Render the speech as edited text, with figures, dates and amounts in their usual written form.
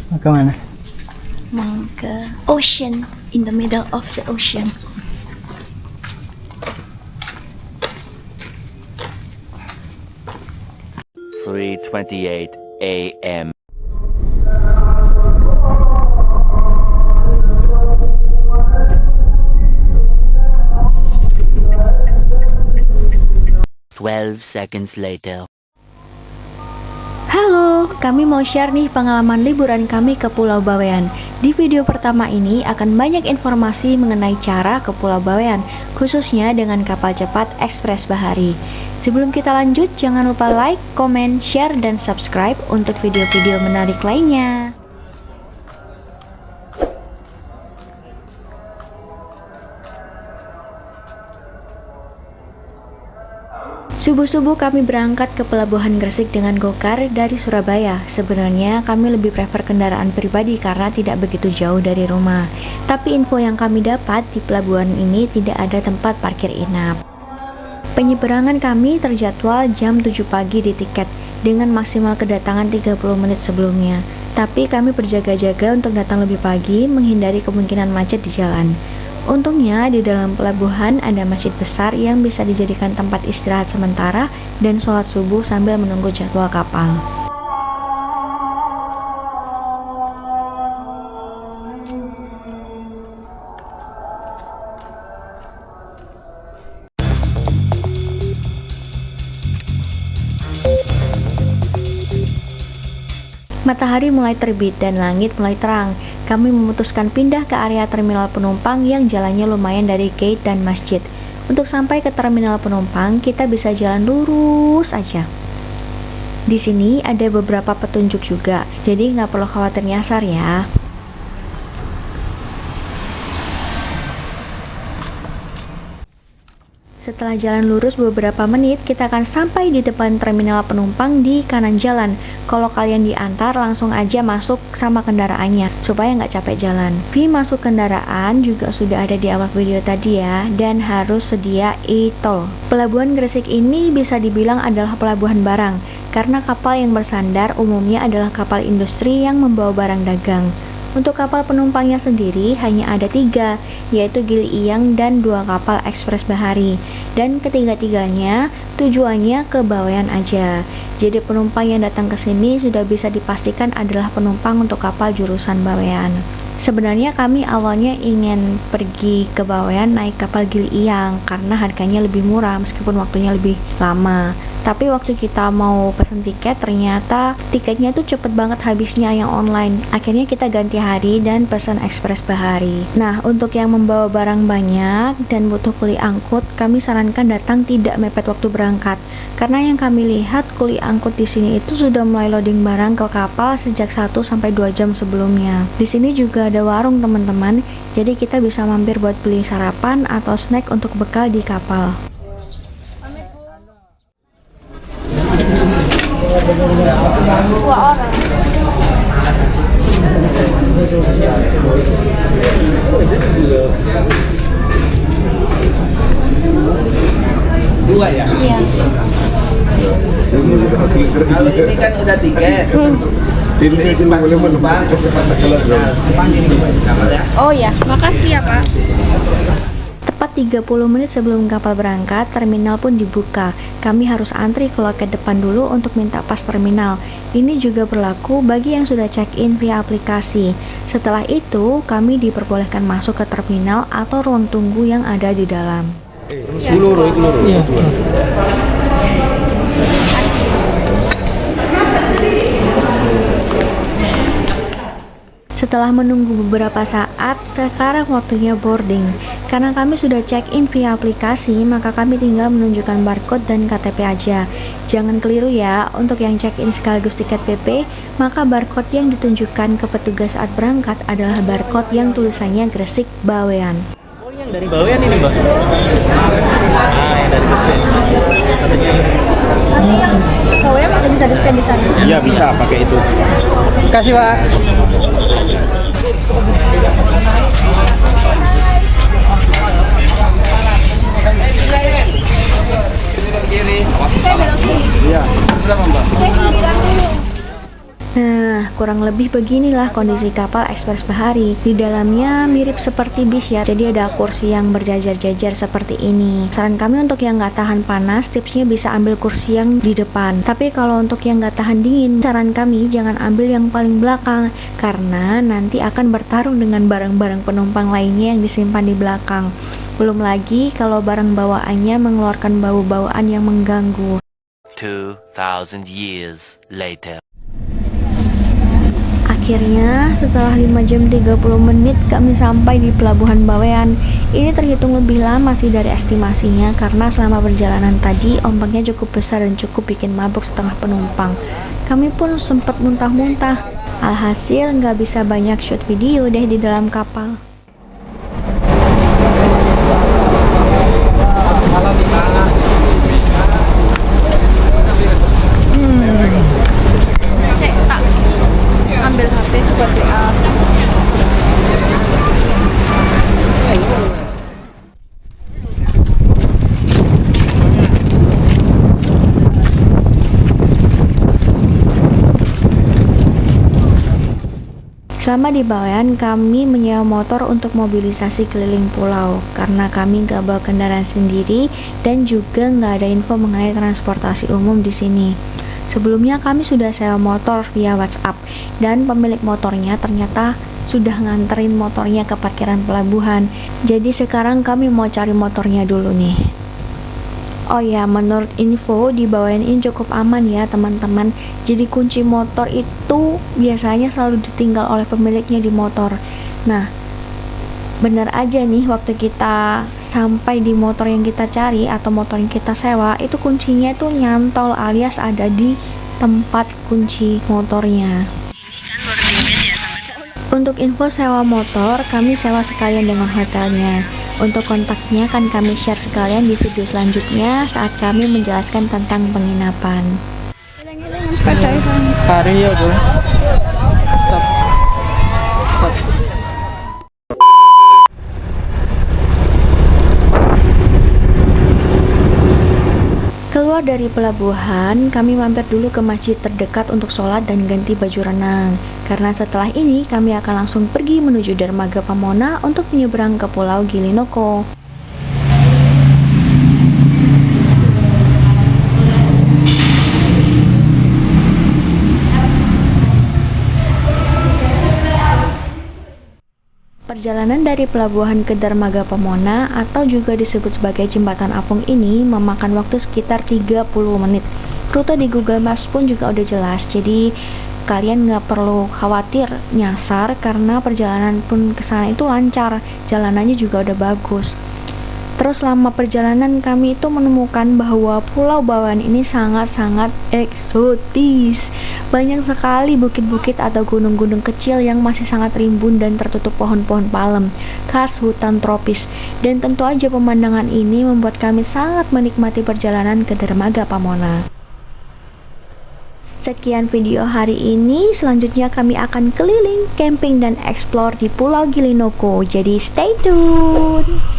Mau kemana? Mau ke ocean, in the middle of the ocean. (3:28 a.m.) 12 seconds later. Halo, kami mau share nih pengalaman liburan kami ke Pulau Bawean. Di video pertama ini akan banyak informasi mengenai cara ke Pulau Bawean, khususnya dengan kapal cepat Ekspres Bahari. Sebelum kita lanjut, jangan lupa like, komen, share, dan subscribe untuk video-video menarik lainnya. Subuh-subuh kami berangkat ke Pelabuhan Gresik dengan gokar dari Surabaya. Sebenarnya kami lebih prefer kendaraan pribadi karena tidak begitu jauh dari rumah. Tapi info yang kami dapat di pelabuhan ini tidak ada tempat parkir inap. Penyeberangan kami terjadwal jam 7 pagi di tiket dengan maksimal kedatangan 30 menit sebelumnya. Tapi kami berjaga-jaga untuk datang lebih pagi menghindari kemungkinan macet di jalan. Untungnya di dalam pelabuhan ada masjid besar yang bisa dijadikan tempat istirahat sementara dan sholat subuh sambil menunggu jadwal kapal. Matahari mulai terbit dan langit mulai terang. Kami memutuskan pindah ke area terminal penumpang yang jalannya lumayan dari gate dan masjid. Untuk sampai ke terminal penumpang, kita bisa jalan lurus aja. Di sini ada beberapa petunjuk juga, jadi nggak perlu khawatir nyasar ya. Setelah jalan lurus beberapa menit, kita akan sampai di depan terminal penumpang di kanan jalan. Kalau kalian diantar, langsung aja masuk sama kendaraannya, supaya nggak capek jalan. Fee masuk kendaraan juga sudah ada di awal video tadi ya, dan harus sedia e-tol. Pelabuhan Gresik ini bisa dibilang adalah pelabuhan barang, karena kapal yang bersandar umumnya adalah kapal industri yang membawa barang dagang. Untuk kapal penumpangnya sendiri hanya ada 3, yaitu Gili Iyang dan 2 kapal Ekspres Bahari. Dan ketiga-tiganya tujuannya ke Bawean aja. Jadi penumpang yang datang ke sini sudah bisa dipastikan adalah penumpang untuk kapal jurusan Bawean. Sebenarnya kami awalnya ingin pergi ke Bawean naik kapal Gili Iyang karena harganya lebih murah meskipun waktunya lebih lama. Tapi waktu kita mau pesen tiket, ternyata tiketnya tuh cepet banget habisnya yang online. Akhirnya kita ganti hari dan pesen Ekspres Bahari. Nah, untuk yang membawa barang banyak dan butuh kuli angkut, kami sarankan datang tidak mepet waktu berangkat. Karena yang kami lihat, kuli angkut di sini itu sudah mulai loading barang ke kapal sejak 1-2 jam sebelumnya. Di sini juga ada warung teman-teman, jadi kita bisa mampir buat beli sarapan atau snack untuk bekal di kapal. Dua orang. Dua ya? Iya. Kalau ini kan udah tiket. Ini pas penumpang, penumpang ini masuk kapal ya. Oh ya, makasih ya Pak. Tepat 30 menit sebelum kapal berangkat, terminal pun dibuka. Kami harus antri ke loket depan dulu untuk minta pas terminal. Ini juga berlaku bagi yang sudah check-in via aplikasi. Setelah itu, kami diperbolehkan masuk ke terminal atau ruang tunggu yang ada di dalam. Iya. Setelah menunggu beberapa saat, sekarang waktunya boarding. Karena kami sudah check-in via aplikasi, maka kami tinggal menunjukkan barcode dan KTP aja. Jangan keliru ya, untuk yang check-in sekaligus tiket PP, maka barcode yang ditunjukkan ke petugas saat berangkat adalah barcode yang tulisannya Gresik Bawean. Oh, yang dari Bawean ini, Mbak? Ah, yang dari Gresik. Nanti yang Bawean masih bisa diskon di sana. Iya bisa pakai itu. Kasih, Pak. Iya. Nah, kurang lebih beginilah kondisi kapal Ekspres Bahari. Di dalamnya mirip seperti bis ya, jadi ada kursi yang berjajar-jajar seperti ini. Saran kami untuk yang nggak tahan panas, tipsnya bisa ambil kursi yang di depan. Tapi kalau untuk yang nggak tahan dingin, saran kami jangan ambil yang paling belakang, karena nanti akan bertarung dengan barang-barang penumpang lainnya yang disimpan di belakang. Belum lagi kalau barang bawaannya mengeluarkan bau-bauan yang mengganggu. 2,000 years later. Akhirnya setelah 5 jam 30 menit kami sampai di Pelabuhan Bawean. Ini terhitung lebih lama sih dari estimasinya, karena selama perjalanan tadi ombaknya cukup besar dan cukup bikin mabuk setengah penumpang. Kami pun sempat muntah-muntah. Alhasil nggak bisa banyak shoot video deh di dalam kapal. Cek tak ambil HP buat WA. Selama di Bawean, kami menyewa motor untuk mobilisasi keliling pulau karena kami nggak bawa kendaraan sendiri dan juga nggak ada info mengenai transportasi umum di sini. Sebelumnya kami sudah sewa motor via WhatsApp dan pemilik motornya ternyata sudah nganterin motornya ke parkiran pelabuhan. Jadi sekarang kami mau cari motornya dulu nih. Oh ya, menurut info di Bawean ini cukup aman ya teman-teman. Jadi kunci motor itu biasanya selalu ditinggal oleh pemiliknya di motor. Nah, bener aja nih waktu kita sampai di motor yang kita cari atau motor yang kita sewa, itu kuncinya tuh nyantol alias ada di tempat kunci motornya. Untuk info sewa motor, kami sewa sekalian dengan hotelnya. Untuk kontaknya akan kami share sekalian di video selanjutnya saat kami menjelaskan tentang penginapan. Hari ya bro. Stop. Stop. Keluar dari pelabuhan, kami mampir dulu ke masjid terdekat untuk sholat dan ganti baju renang. Karena setelah ini kami akan langsung pergi menuju Dermaga Pamona untuk menyeberang ke Pulau Gili Noko. Perjalanan dari pelabuhan ke Dermaga Pamona atau juga disebut sebagai Jembatan Apung ini memakan waktu sekitar 30 menit. Rute di Google Maps pun juga udah jelas, jadi kalian nggak perlu khawatir nyasar karena perjalanan pun ke sana itu lancar, jalanannya juga udah bagus. Terus selama perjalanan kami itu menemukan bahwa Pulau Bawean ini sangat-sangat eksotis. Banyak sekali bukit-bukit atau gunung-gunung kecil yang masih sangat rimbun dan tertutup pohon-pohon palem, khas hutan tropis. Dan tentu aja pemandangan ini membuat kami sangat menikmati perjalanan ke Dermaga Pamona. Sekian video hari ini, selanjutnya kami akan keliling, camping, dan explore di Pulau Gili Noko. Jadi stay tune!